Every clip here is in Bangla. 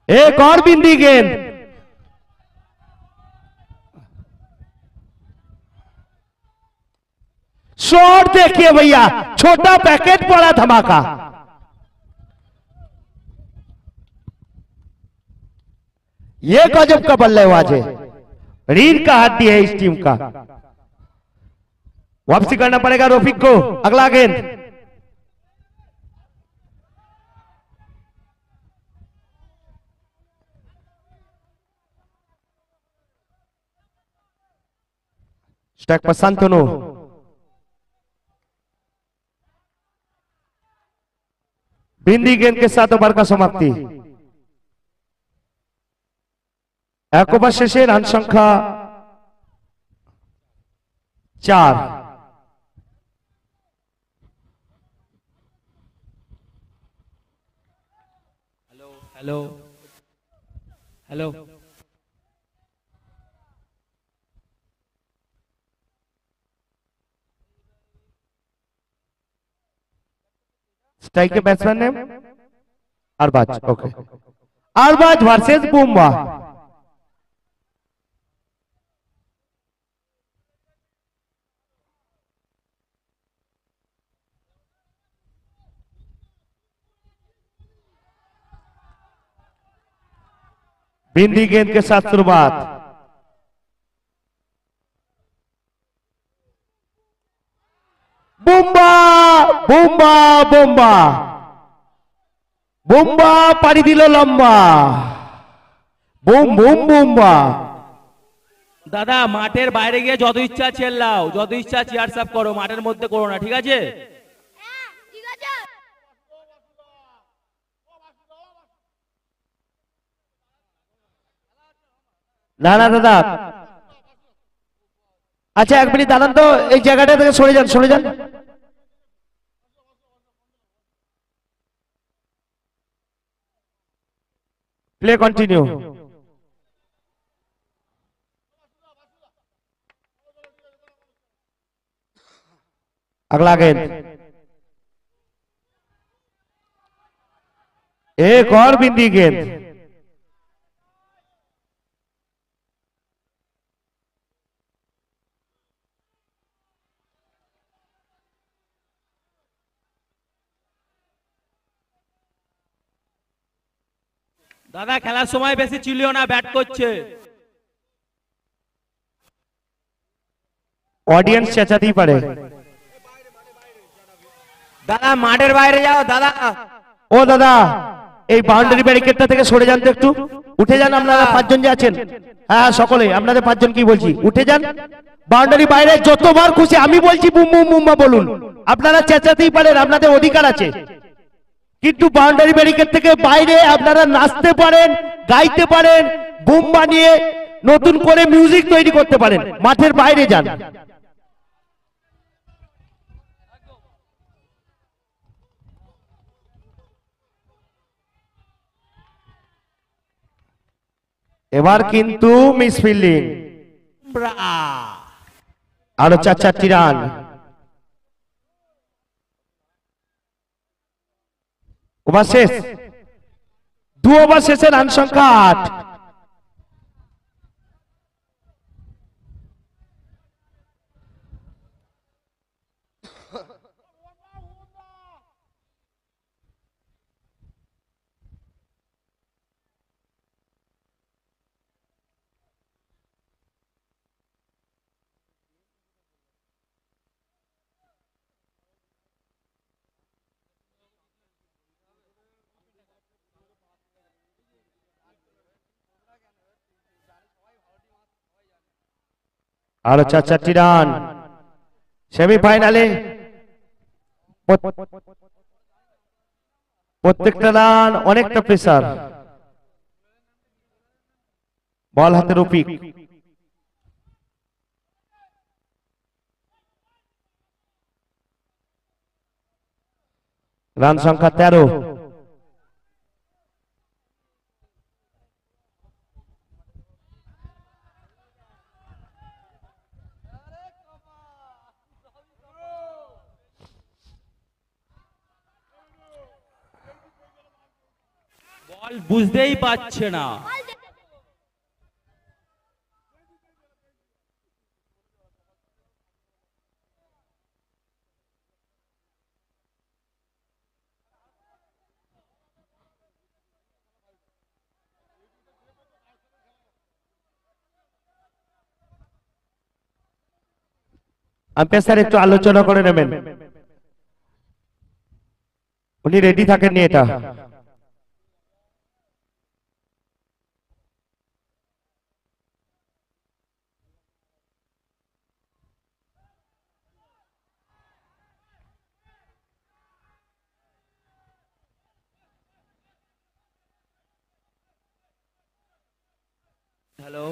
एक और बिंदी गेंद। शॉट देखिए भैया, छोटा पैकेट पड़ा धमाका। ये गजब का बल्लेबाज है, रीढ़ का हड्डी है इस टीम का। वापसी करना पड़ेगा रफीक को। अगला गेंद। स्ट्राइक पर शांतनु। बिंदी गेंद के साथ ओवर का समाप्ति। एक ओवर शेषे रन संख्या 4। Hello hello. स्ट्राइक के batsman name Arbaz. Okay, Arbaz versus Bumrah. बिंदी गेंद के साथ शुरुआत। बुम्बा बुम्बा बुम्बा बुम्बा पाड़ी दिल लम्बा। बुम बुम बुम्बा। দাদা মাঠের বাইরে গিয়ে যত ইচ্ছা চেল্লাও, যত ইচ্ছা চেয়ার সাফ করো, মাঠের মধ্যে করো না, ঠিক আছে? না না দাদা, আচ্ছা এক মিনিট দাঁড়ান তো, এই জায়গাটা থেকে সরে যান, সরে যান। Play continue. अगला गेंद। एक और बिंदी गेंद। দাদা খেলার সময় বেশি চিল্লিও না, ব্যাট করছে। ऑडियंस চেঁচাতেই পারে। দাদা মাঠের বাইরে যাও দাদা। ও দাদা, এই বাউন্ডারি ব্যারিকেডটা থেকে সরে যান তো, একটু উঠে যান। আপনারা 5 জন যে আছেন, হ্যাঁ সকলে আপনাদের 5 জন কি বলছি, উঠে যান। বাউন্ডারি বাইরে যতবার খুশি আমি বলছি বুম বুম বুম্বা বলুন, আপনারা চেঁচাতেই পারেন, আপনাদের অধিকার আছে। কিন্তু বাউন্ডারি ব্যারিকেড থেকে বাইরে আপনারা নাচতে পারেন, গাইতে পারেন, বুম বানিয়ে নতুন করে মিউজিক তৈরি করতে পারেন। মাঠের বাইরে যান। এবার কিন্তু মিস ফিল্ডিং। আরো 4টি রান। ওভার শেষ, 2 ওভার শেষে রান সংখ্যা 8। আরো 4টি রান। সেমিফাইনালে প্রত্যেকটা রান অনেকটা প্রেসার। বল হাতে রফিক। রান সংখ্যা 13। বল বুঝতেই পারছে না। আম্পায়ার স্যার একটু আলোচনা করে নেবেন, উনি রেডি থাকেননি এটা। হ্যালো,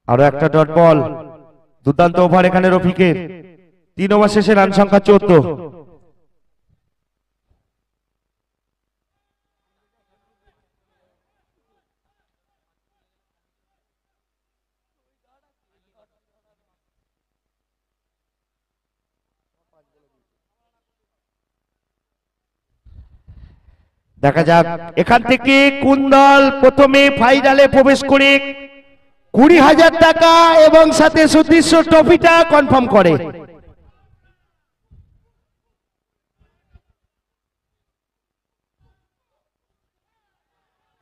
আরো একটা ডট বল, দুর্দান্ত ওভার এখানে রফিকের। 3 ওভার শেষে রান সংখ্যা 14। দেখা যাক এখান থেকে কোন দল প্রথমে ফাইনালে প্রবেশ করে 20,000 টাকা এবং সাথে সুদৃশ্য ট্রফিটা কনফার্ম করে।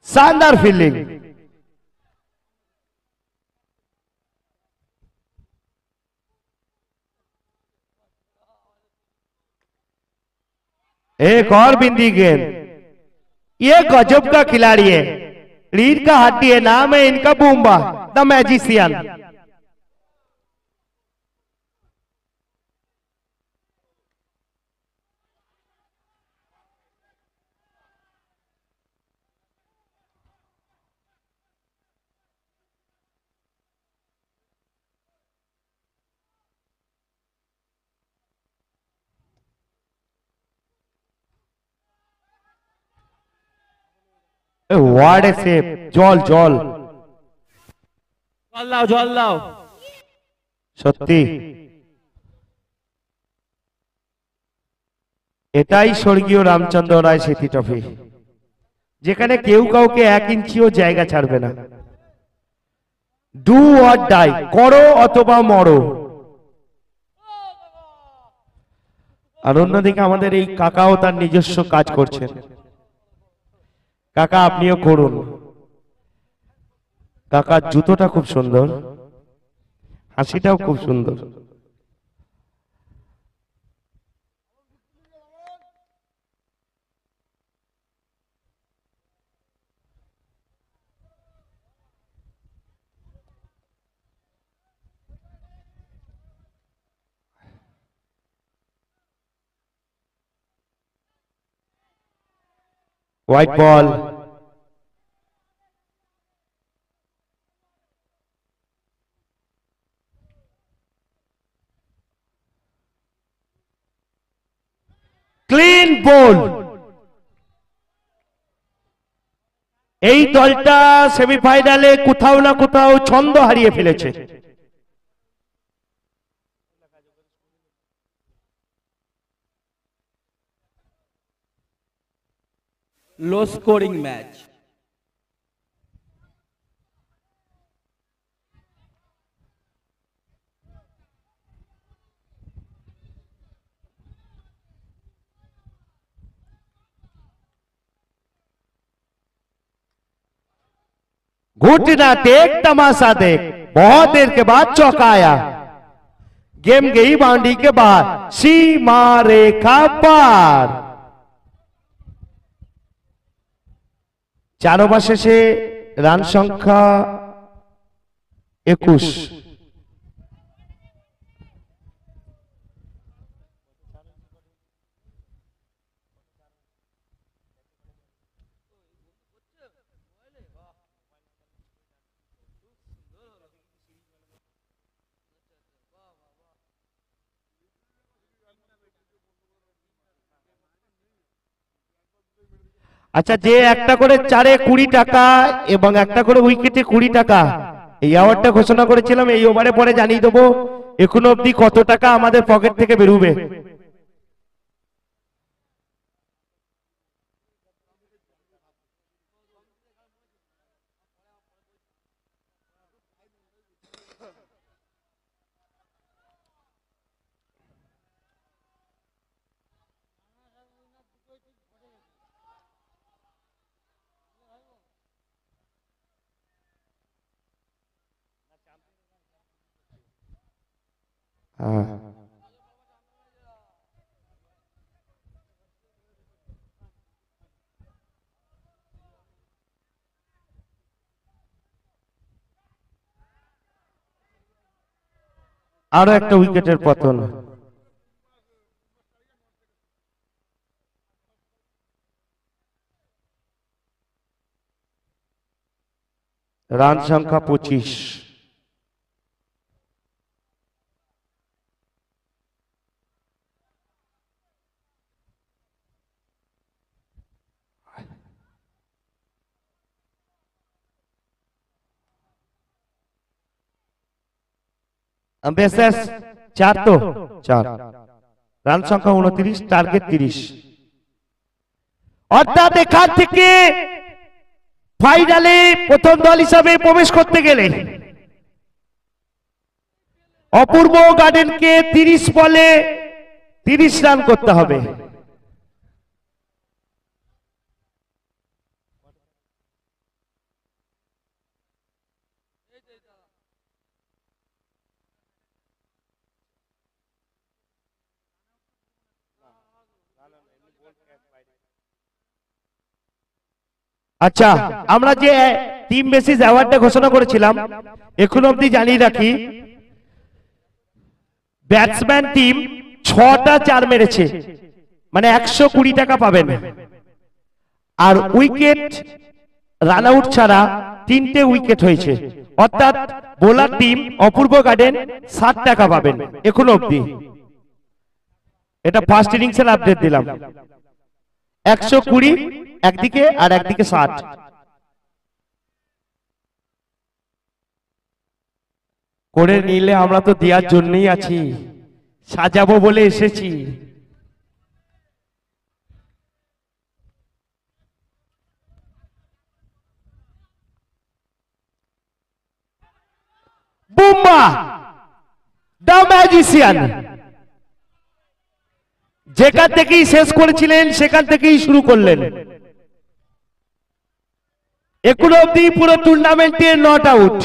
শানদার ফিল্ডিং। एक और बिंदी गेंद, ये गजब का खिलाड़ी है, रीढ़ का हड्डी है, नाम है इनका Boomba the magician. What a save, জল জল জল দাও জল দাও। সত্যি এটাই স্বর্গীয় রামচন্দ্র রায় স্মৃতি ট্রফি, যেখানে কেউ কাউকে 1 ইঞ্চিও জায়গা ছাড়বে না। ডু অর ডাই, করো অথবা মরো। আর অন্যদিকে আমাদের এই কাকাও তার নিজস্ব কাজ করছেন। কাকা আপনিও করুন। কাকার জুতোটা খুব সুন্দর, হাসিটাও খুব সুন্দর। হোয়াইট বল, ক্লিন বল। এই দলটা সেমিফাইনালে কোথাও না কোথাও ছন্দ হারিয়ে ফেলেছে। Low scoring match. घुटना देख, तमाशा देख, बहुत देर के बाद चौका आया। गेम गई बाउंड्री के बाहर, सीमा रेखा पार। 4 ओवर शेषे রান সংখ্যা 21। আচ্ছা, যে একটা করে চারে 20 টাকা এবং একটা করে উইকেটে 20 টাকা, এই অ্যাওয়ার্ডটা ঘোষণা করেছিলাম, এই ওভারে পরে জানিয়ে দেবো এখনো অবধি কত টাকা আমাদের পকেট থেকে বেরোবে। হ্যাঁ, আরো একটা উইকেটের পতন। রান সংখ্যা 25। বেসেস 4 তো 4, রান সংখ্যা 29, টার্গেট 30। অর্থাৎ এখান থেকে ফাইনালে প্রথম দল হিসাবে প্রবেশ করতে গেলে অপূর্ব গার্ডেনকে 30 বলে 30 রান করতে হবে। আচ্ছা, আমরা যে টিম বেসিস অ্যাওয়ার্ডটা ঘোষণা করেছিলাম, এখন অবধি জানিয়ে রাখি ব্যাটসম্যান টিম 6টা 4 মেরেছে, মানে 120 টাকা পাবেন। আর উইকেট রান আউট ছাড়া 3টে উইকেট হয়েছে, অর্থাৎ বোলার টিম অপূর্ব গার্ডেন 60 টাকা পাবেন এখন অবধি। এটা ফার্স্ট ইনিংসের আপডেট দিলাম। 120 একদিকে আর একদিকে 60। করে নিলে আমরা তো দেওয়ার জন্যই আছি, সাজাবো বলে এসেছি। বুম্বা দ্য ম্যাজিশিয়ান, যেখান থেকেই শেষ করেছিলেন সেখান থেকেই শুরু করলেন। এখন অবধি পুরো টুর্নামেন্টে not out.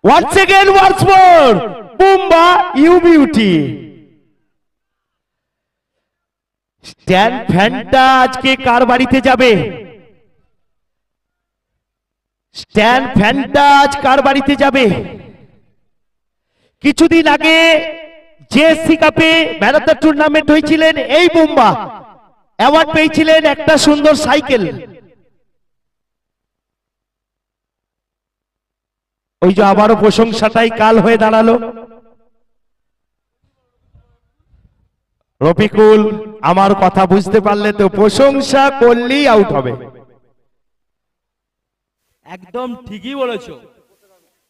Once again, once more, Bumba, you beauty. স্ট্যান ফ্যানটা আজকে কার বাড়িতে যাবে? স্ট্যান ফ্যানটা আজ কার বাড়িতে যাবে? কিছুদিন আগে জেএসসি কাপে ম্যান অফ দ্য টুর্নামেন্ট হয়েছিলেন এই বুম্বা, অ্যাওয়ার্ড পেয়েছিলেন একটা সুন্দর সাইকেল। ওই যে আবারও প্রশংসাটাই কাল হয়ে দাঁড়ালো। রফিকুল, আমার কথা বুঝতে পারলে তো, প্রশংসা করলেই আউট হবে। একদম ঠিকই বলেছো,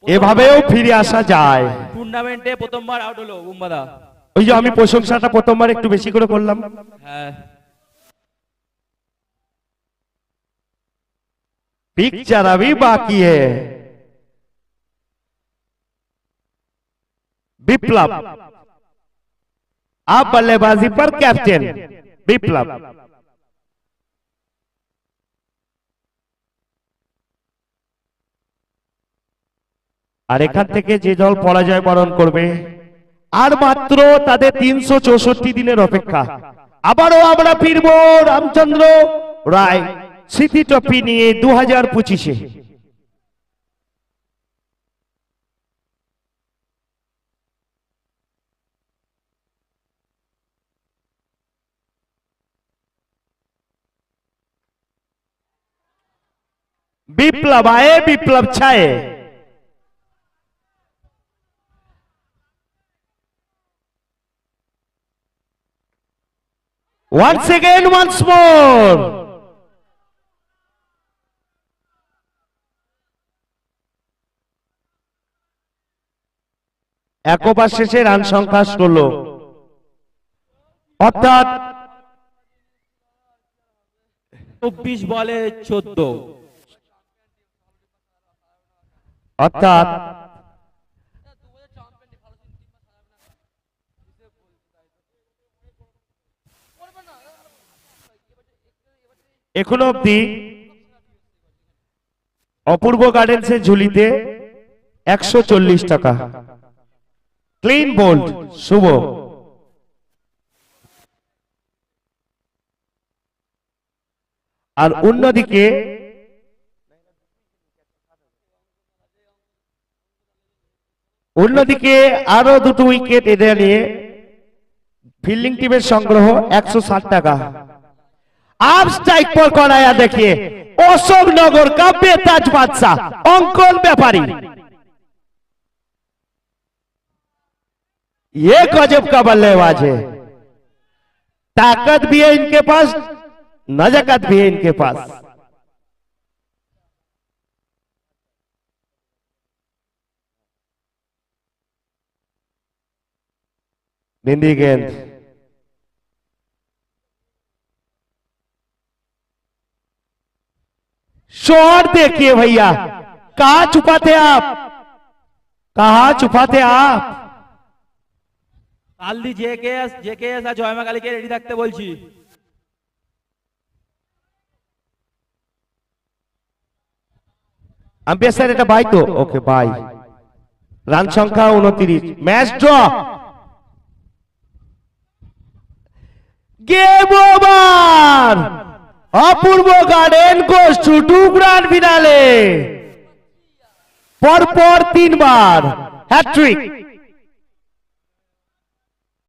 এভাবেও ফিরে আসা যায়। টুর্নামেন্টে প্রথমবার আউট হলো বুম্বাদা। ওই যে আমি প্রশংসাটা প্রথমবার একটু বেশি করে করলাম। হ্যাঁ, पिक्चर अभी बाकी है। विप्लव आप बल्लेबाजी पर कैप्टन विप्लव। আর এখান থেকে যে দল পরাজয় বরণ করবে, আর মাত্র তাদের 364 দিনের অপেক্ষা। আবারও আমরা ফিরবো রামচন্দ্র রায় স্মৃতি ট্রফি নিয়ে 2025-এ। विप्लव आए विप्लव छाए। Once again, once more. এক ওভার শেষে রান সংখ্যা 16, অর্থাৎ 24 বলে 14। অর্থাৎ এখনো অব্দি অপূর্ব গার্ডেন্সের ঝুলিতে 140 টাকা। ক্লিন বোল্ড শুভ। আর অন্যদিকে আরো দুটো উইকেট এদের নিয়ে ফিল্ডিং টিমের সংগ্রহ 160 টাকা। आप स्ट्राइक पर कौन आया देखिए, अशोकनगर का बेताज बादशाह अंकन व्यापारी। ये गजब का बल्लेबाज है, ताकत भी है इनके पास, नजाकत भी है इनके पास। बिंदी गेंद, शॉट देखिए भैया, कहां छुपाते आप, कहां छुपाते आप। কালদি জেকেএস আর জয়মা কালীকে রেডি থাকতে বলছি। আম্পায়ার স্যার এটা বাই তো, ওকে বাই। রান সংখ্যা 29, match draw. Game over. Apurba garden goes to grand finale. পরপর 3 বার হ্যাট্রিক।